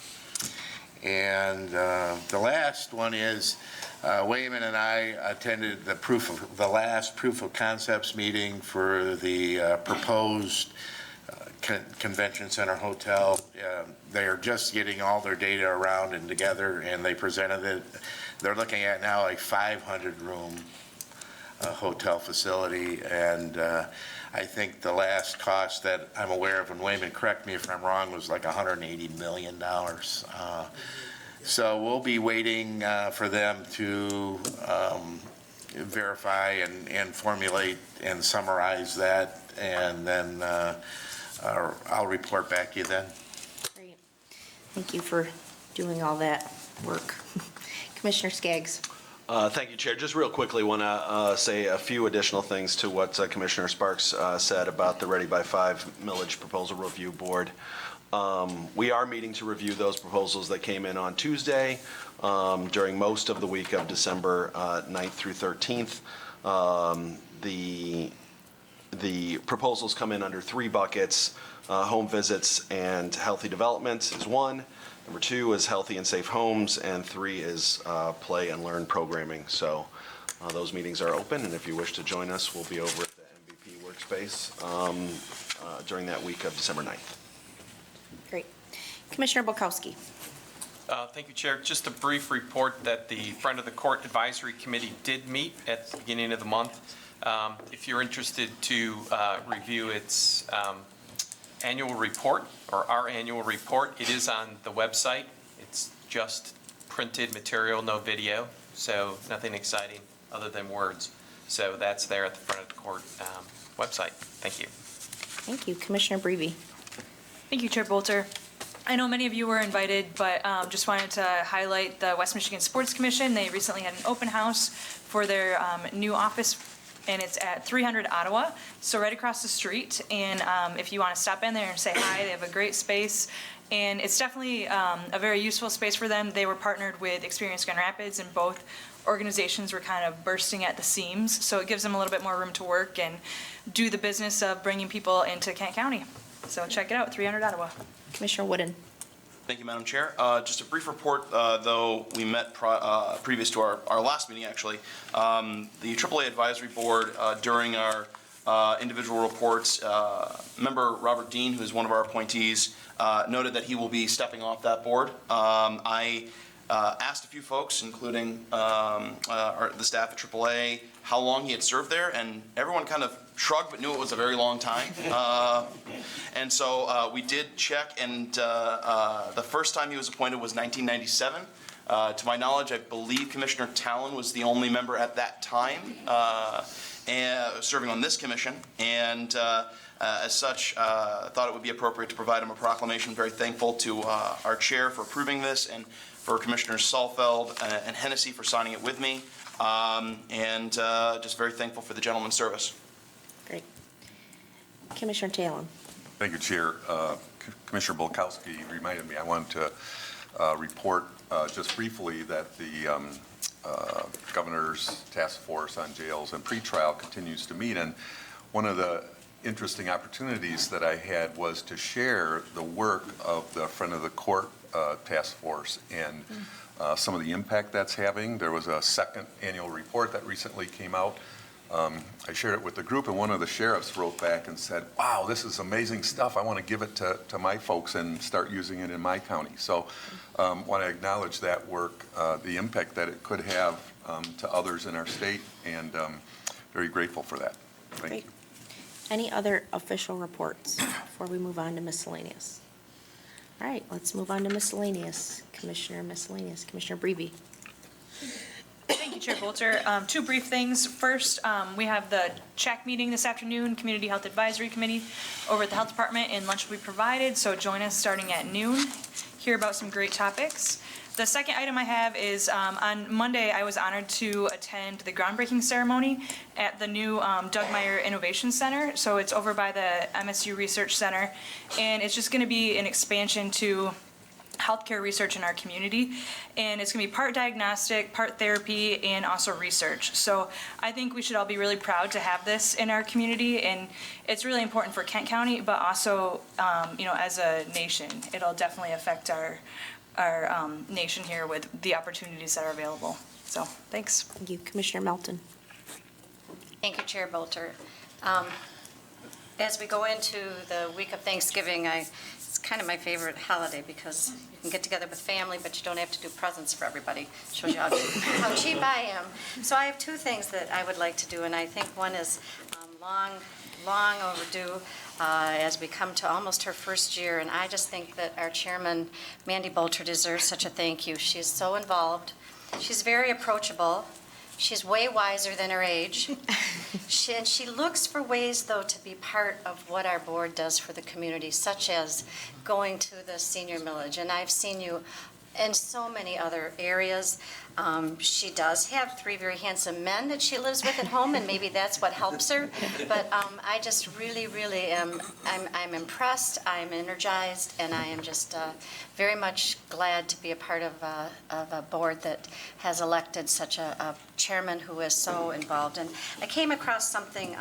And the last one is Wayman and I attended the last proof of concepts meeting for the proposed Convention Center Hotel. They are just getting all their data around and together, and they presented it. They're looking at now a 500-room hotel facility, and I think the last cost that I'm aware of, and Wayman, correct me if I'm wrong, was like $180 million. So we'll be waiting for them to verify and formulate and summarize that, and then I'll report back to you then. Great. Thank you for doing all that work. Commissioner Skaggs. Thank you, Chair. Just real quickly, want to say a few additional things to what Commissioner Sparks said about the Ready by 5 millage proposal review board. We are meeting to review those proposals that came in on Tuesday during most of the week of December 9th through 13th. The proposals come in under 3 buckets. Home visits and healthy development is 1. Number 2 is healthy and safe homes, and 3 is play and learn programming. So those meetings are open, and if you wish to join us, we'll be over at the MVP workspace during that week of December 9th. Great. Commissioner Bolkowski. Thank you, Chair. Just a brief report that the Friend of the Court Advisory Committee did meet at the beginning of the month. If you're interested to review its annual report, or our annual report, it is on the website. It's just printed material, no video, so nothing exciting other than words. So that's there at the Front of the Court website. Thank you. Thank you. Commissioner Breivy. Thank you, Chair Bolter. I know many of you were invited, but just wanted to highlight the West Michigan Sports Commission. They recently had an open house for their new office, and it's at 300 Ottawa, so right across the street. And if you want to stop in there and say hi, they have a great space. And it's definitely a very useful space for them. They were partnered with Experience Grand Rapids, and both organizations were kind of bursting at the seams. So it gives them a little bit more room to work and do the business of bringing people into Kent County. So check it out, 300 Ottawa. Commissioner Wooden. Thank you, Madam Chair. Just a brief report, though we met previous to our last meeting, actually. The AAA Advisory Board, during our individual reports, member Robert Dean, who is one of our appointees, noted that he will be stepping off that board. I asked a few folks, including the staff at AAA, how long he had served there, and everyone kind of shrugged but knew it was a very long time. And so we did check, and the first time he was appointed was 1997. To my knowledge, I believe Commissioner Talon was the only member at that time serving on this commission, and as such, thought it would be appropriate to provide him a proclamation. Very thankful to our chair for approving this, and for Commissioners Salfeld and Hennessy for signing it with me, and just very thankful for the gentleman's service. Great. Commissioner Talon. Thank you, Chair. Commissioner Bolkowski reminded me I wanted to report just briefly that the Governor's Task Force on Jails and Pretrial continues to meet, and one of the interesting opportunities that I had was to share the work of the Friend of the Court Task Force and some of the impact that's having. There was a second annual report that recently came out. I shared it with the group, and one of the sheriffs wrote back and said, wow, this is amazing stuff. I want to give it to my folks and start using it in my county. So want to acknowledge that work, the impact that it could have to others in our state, and very grateful for that. Thank you. Any other official reports before we move on to miscellaneous? All right, let's move on to miscellaneous. Commissioner Breby. Thank you, Chair Bolter. Two brief things. First, we have the CHAC meeting this afternoon, Community Health Advisory Committee, over at the Health Department, and lunch will be provided, so join us starting at noon. Hear about some great topics. The second item I have is on Monday, I was honored to attend the groundbreaking ceremony at the new Doug Meyer Innovation Center. So it's over by the MSU Research Center, and it's just going to be an expansion to healthcare research in our community, and it's going to be part diagnostic, part therapy, and also research. So I think we should all be really proud to have this in our community, and it's really important for Kent County, but also, as a nation, it'll definitely affect our nation here with the opportunities that are available. So, thanks. Thank you. Commissioner Melton. Thank you, Chair Bolter. As we go into the week of Thanksgiving, it's kind of my favorite holiday because you can get together with family, but you don't have to do presents for everybody. Shows you how cheap I am. So I have two things that I would like to do, and I think one is long overdue as we come to almost her first year, and I just think that our chairman, Mandy Bolter, deserves such a thank you. She's so involved. She's very approachable. She's way wiser than her age. She looks for ways, though, to be part of what our board does for the community, such as going to the senior millage. And I've seen you in so many other areas. She does have 3 very handsome men that she lives with at home, and maybe that's what helps her. But I just really am, I'm impressed, I'm energized, and I am just very much glad to be a part of a board that has elected such a chairman who is so involved. And I came across something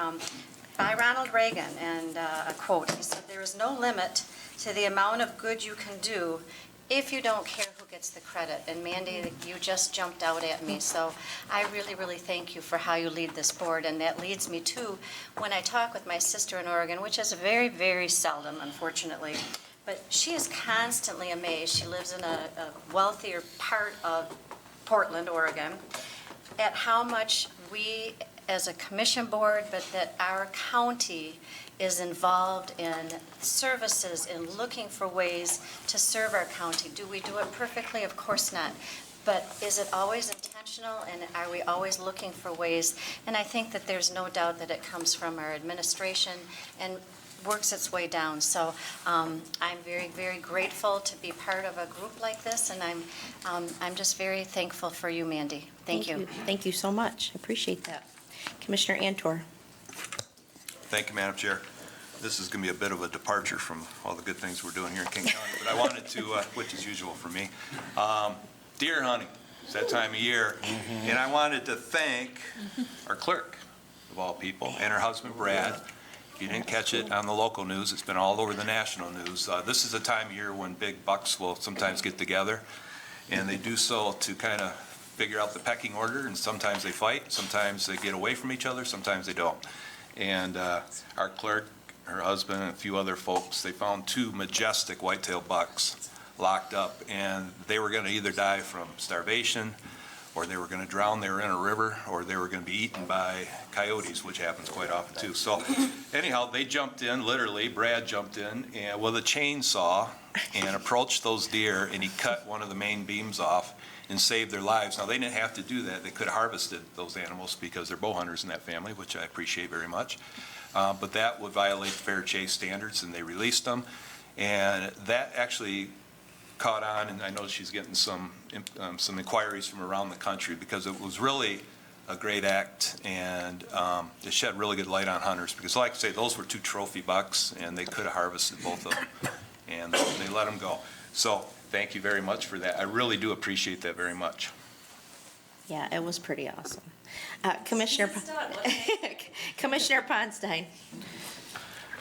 by Ronald Reagan, and a quote. He said, "There is no limit to the amount of good you can do if you don't care who gets the credit." And Mandy, you just jumped out at me. So I really thank you for how you lead this board. And that leads me to when I talk with my sister in Oregon, which is very seldom, unfortunately. But she is constantly amazed. She lives in a wealthier part of Portland, Oregon, at how much we as a commission board, but that our county is involved in services and looking for ways to serve our county. Do we do it perfectly? Of course not. But is it always intentional, and are we always looking for ways? And I think that there's no doubt that it comes from our administration and works its way down. So I'm very grateful to be part of a group like this, and I'm just very thankful for you, Mandy. Thank you. Thank you so much. I appreciate that. Commissioner Antor. Thank you, Madam Chair. This is going to be a bit of a departure from all the good things we're doing here in King County, but I wanted to, which is usual for me, deer hunting. It's that time of year, and I wanted to thank our clerk, of all people, and her husband, Brad. If you didn't catch it on the local news, it's been all over the national news. This is a time of year when big bucks will sometimes get together, and they do so to kind of figure out the pecking order, and sometimes they fight, sometimes they get away from each other, sometimes they don't. And our clerk, her husband, and a few other folks, they found 2 majestic whitetail bucks locked up, and they were going to either die from starvation, or they were going to drown. They were in a river, or they were going to be eaten by coyotes, which happens quite often too. So anyhow, they jumped in, literally, Brad jumped in and with a chainsaw and approached those deer, and he cut one of the main beams off and saved their lives. Now, they didn't have to do that. They could have harvested those animals because they're bow hunters in that family, which I appreciate very much. But that would violate fair chase standards, and they released them. And that actually caught on, and I know she's getting some inquiries from around the country because it was really a great act, and it shed really good light on hunters because, like I say, those were 2 trophy bucks, and they could have harvested both of them, and they let them go. So thank you very much for that. I really do appreciate that very much. Yeah, it was pretty awesome. Commissioner Ponstein.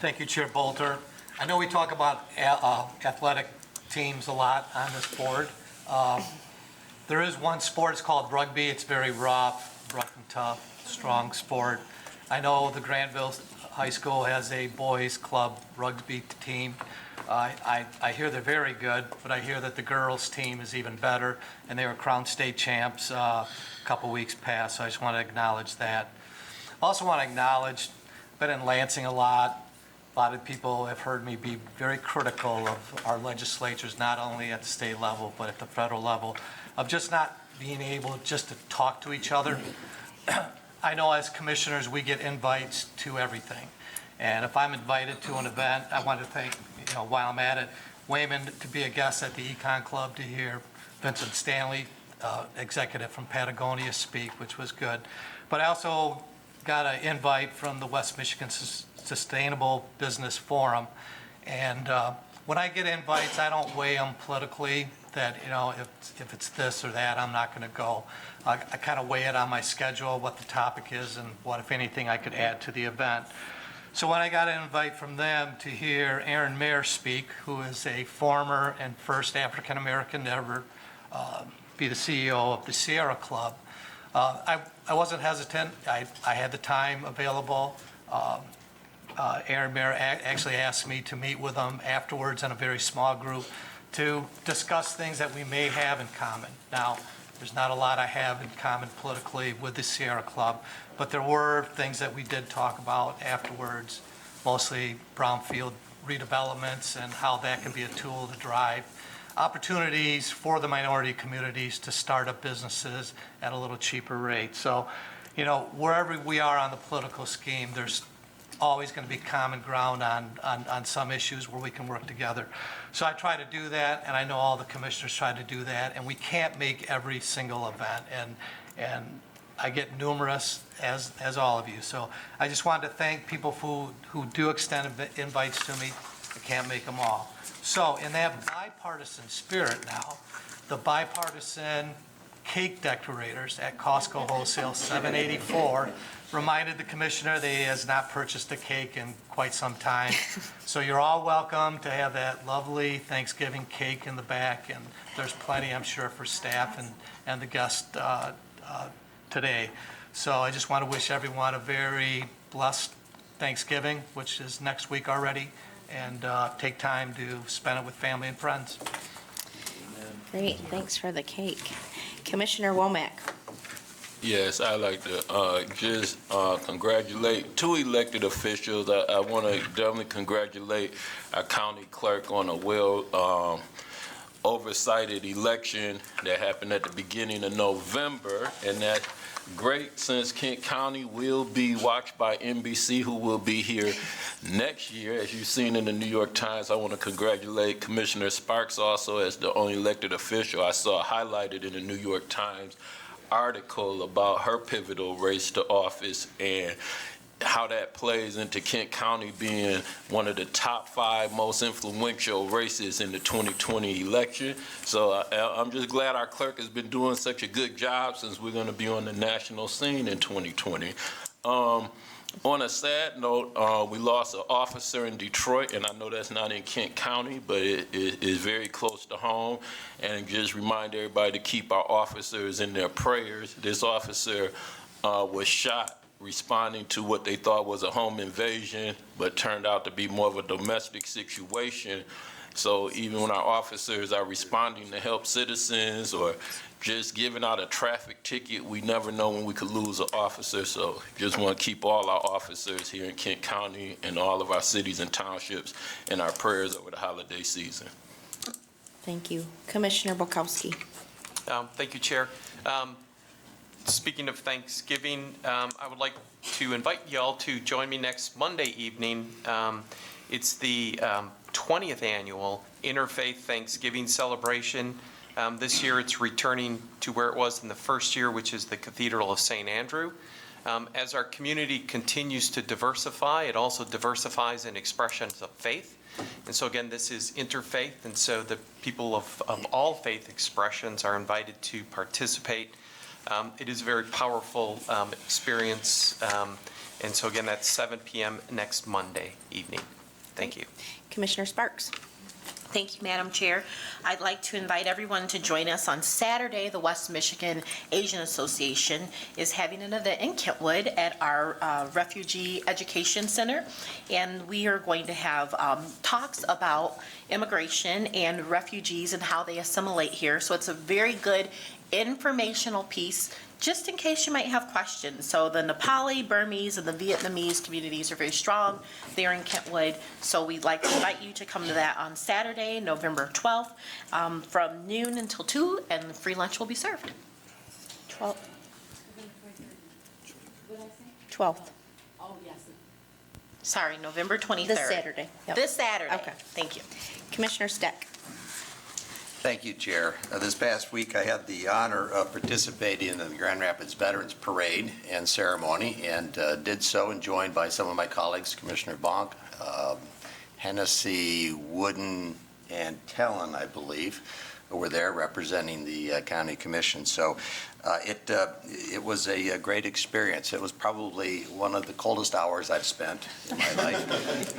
Thank you, Chair Bolter. I know we talk about athletic teams a lot on this board. There is one sport, it's called rugby. It's very rough and tough, strong sport. I know the Granville High School has a boys club rugby team. I hear they're very good, but I hear that the girls' team is even better, and they were crowned state champs a couple weeks past, so I just want to acknowledge that. Also want to acknowledge, been in Lansing a lot of people have heard me be very critical of our legislatures, not only at the state level, but at the federal level, of just not being able just to talk to each other. I know as commissioners, we get invites to everything. And if I'm invited to an event, I want to thank, while I'm at it, Wayman to be a guest at the Econ Club to hear Vincent Stanley, executive from Patagonia, speak, which was good. But I also got an invite from the West Michigan Sustainable Business Forum. And when I get invites, I don't weigh them politically that, if it's this or that, I'm not going to go. I kind of weigh it on my schedule, what the topic is, and what, if anything, I could add to the event. So when I got an invite from them to hear Aaron Mayer speak, who is a former and first African-American to ever be the CEO of the Sierra Club, I wasn't hesitant. I had the time available. Aaron Mayer actually asked me to meet with him afterwards in a very small group to discuss things that we may have in common. Now, there's not a lot I have in common politically with the Sierra Club, but there were things that we did talk about afterwards, mostly brownfield redevelopments and how that can be a tool to drive opportunities for the minority communities to start up businesses at a little cheaper rate. So, wherever we are on the political scheme, there's always going to be common ground on some issues where we can work together. So I try to do that, and I know all the commissioners try to do that, and we can't make every single event, and I get numerous, as all of you. So I just wanted to thank people who do extend invites to me. I can't make them all. So in that bipartisan spirit now, the bipartisan cake decorators at Costco Wholesale 784 reminded the commissioner that he has not purchased a cake in quite some time. So you're all welcome to have that lovely Thanksgiving cake in the back, and there's plenty, I'm sure, for staff and the guests today. So I just want to wish everyone a very blessed Thanksgiving, which is next week already, and take time to spend it with family and friends. Great, thanks for the cake. Commissioner Womack. Yes, I'd like to just congratulate two elected officials. I want to definitely congratulate our county clerk on a well oversighted election that happened at the beginning of November, and that's great since Kent County will be watched by NBC, who will be here next year. As you've seen in the New York Times, I want to congratulate Commissioner Sparks also as the only elected official. I saw highlighted in the New York Times article about her pivotal race to office and how that plays into Kent County being one of the top 5 most influential races in the 2020 election. So I'm just glad our clerk has been doing such a good job since we're going to be on the national scene in 2020. On a sad note, we lost an officer in Detroit, and I know that's not in Kent County, but it is very close to home. And just remind everybody to keep our officers in their prayers. This officer was shot responding to what they thought was a home invasion, but turned out to be more of a domestic situation. So even when our officers are responding to help citizens or just giving out a traffic ticket, we never know when we could lose an officer. So just want to keep all our officers here in Kent County and all of our cities and townships in our prayers over the holiday season. Thank you. Commissioner Bukowski. Thank you, Chair. Speaking of Thanksgiving, I would like to invite y'all to join me next Monday evening. It's the 20th annual Interfaith Thanksgiving celebration. This year it's returning to where it was in the first year, which is the Cathedral of St. Andrew. As our community continues to diversify, it also diversifies in expressions of faith. And so again, this is interfaith, and so the people of all faith expressions are invited to participate. It is a very powerful experience, and so again, that's 7 p.m. next Monday evening. Thank you. Commissioner Sparks. Thank you, Madam Chair. I'd like to invite everyone to join us on Saturday. The West Michigan Asian Association is having an event in Kentwood at our Refugee Education Center, and we are going to have talks about immigration and refugees and how they assimilate here. So it's a very good informational piece, just in case you might have questions. So the Nepali, Burmese, and the Vietnamese communities are very strong there in Kentwood. So we'd like to invite you to come to that on Saturday, November 12th, from noon until 2, and free lunch will be served. 12th. Oh, yes. Sorry, November 23rd. This Saturday. Yep. This Saturday. Okay. Thank you. Commissioner Steck. Thank you, Chair. This past week, I had the honor of participating in the Grand Rapids Veterans Parade and Ceremony, and did so and joined by some of my colleagues, Commissioner Bonk, Hennessy, Wooden, and Tellen, I believe, who were there representing the County Commission. So it was a great experience. It was probably one of the coldest hours I've spent in my life.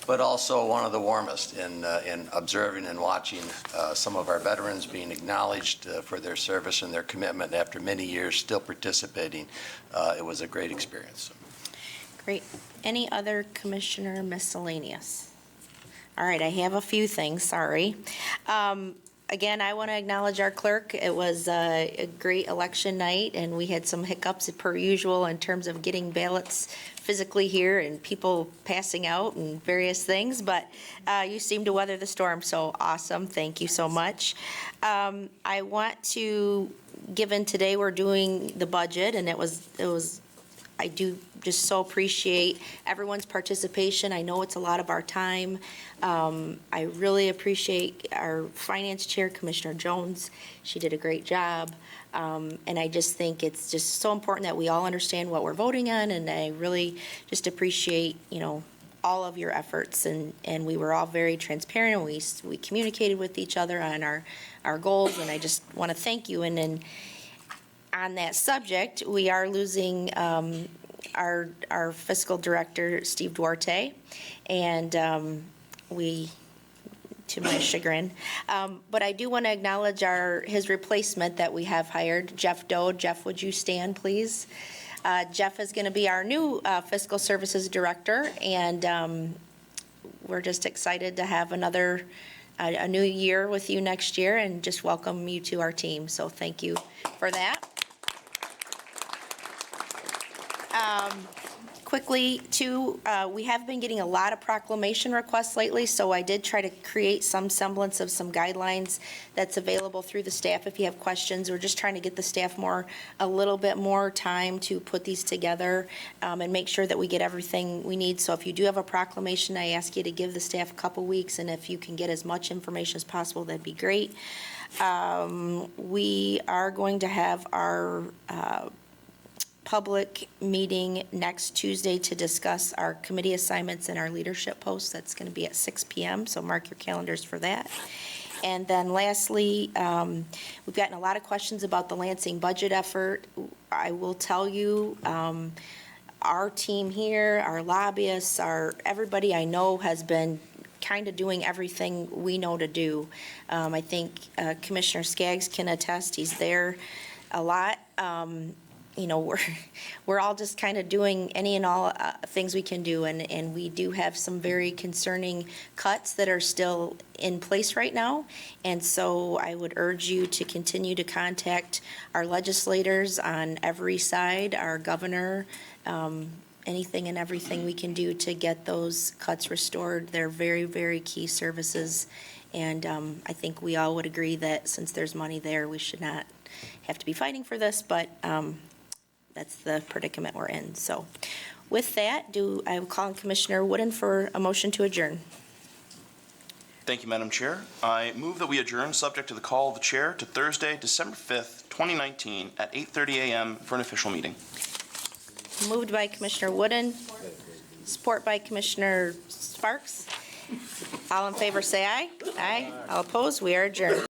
But also one of the warmest in observing and watching some of our veterans being acknowledged for their service and their commitment after many years still participating. It was a great experience. Great. Any other commissioner miscellaneous? All right, I have a few things, sorry. Again, I want to acknowledge our clerk. It was a great election night, and we had some hiccups per usual in terms of getting ballots physically here and people passing out and various things, but you seem to weather the storm, so awesome. Thank you so much. I want to, given today we're doing the budget, and I do just so appreciate everyone's participation. I know it's a lot of our time. I really appreciate our finance chair, Commissioner Jones. She did a great job. And I just think it's just so important that we all understand what we're voting on, and I really just appreciate, all of your efforts. And we were all very transparent, and we communicated with each other on our goals, and I just want to thank you. And then on that subject, we are losing our fiscal director, Steve Duarte, and to my chagrin. But I do want to acknowledge his replacement that we have hired, Jeff Doe. Jeff, would you stand, please? Jeff is going to be our new fiscal services director, and we're just excited to have a new year with you next year, and just welcome you to our team. So thank you for that. Quickly, too, we have been getting a lot of proclamation requests lately, so I did try to create some semblance of some guidelines that's available through the staff if you have questions. We're just trying to get the staff a little bit more time to put these together and make sure that we get everything we need. So if you do have a proclamation, I ask you to give the staff a couple weeks, and if you can get as much information as possible, that'd be great. We are going to have our public meeting next Tuesday to discuss our committee assignments and our leadership posts. That's going to be at 6 p.m., so mark your calendars for that. And then lastly, we've gotten a lot of questions about the Lansing budget effort. I will tell you, our team here, our lobbyists, everybody I know has been kind of doing everything we know to do. I think Commissioner Skaggs can attest. He's there a lot. We're all just kind of doing any and all things we can do, and we do have some very concerning cuts that are still in place right now. And so I would urge you to continue to contact our legislators on every side, our governor, anything and everything we can do to get those cuts restored. They're very, very key services. And I think we all would agree that since there's money there, we should not have to be fighting for this, but that's the predicament we're in. So with that, I will call on Commissioner Wooden for a motion to adjourn. Thank you, Madam Chair. I move that we adjourn, subject to the call of the chair, to Thursday, December 5th, 2019, at 8:30 a.m. for an official meeting. Moved by Commissioner Wooden, support by Commissioner Sparks. All in favor, say aye. Aye. All opposed, we are adjourned.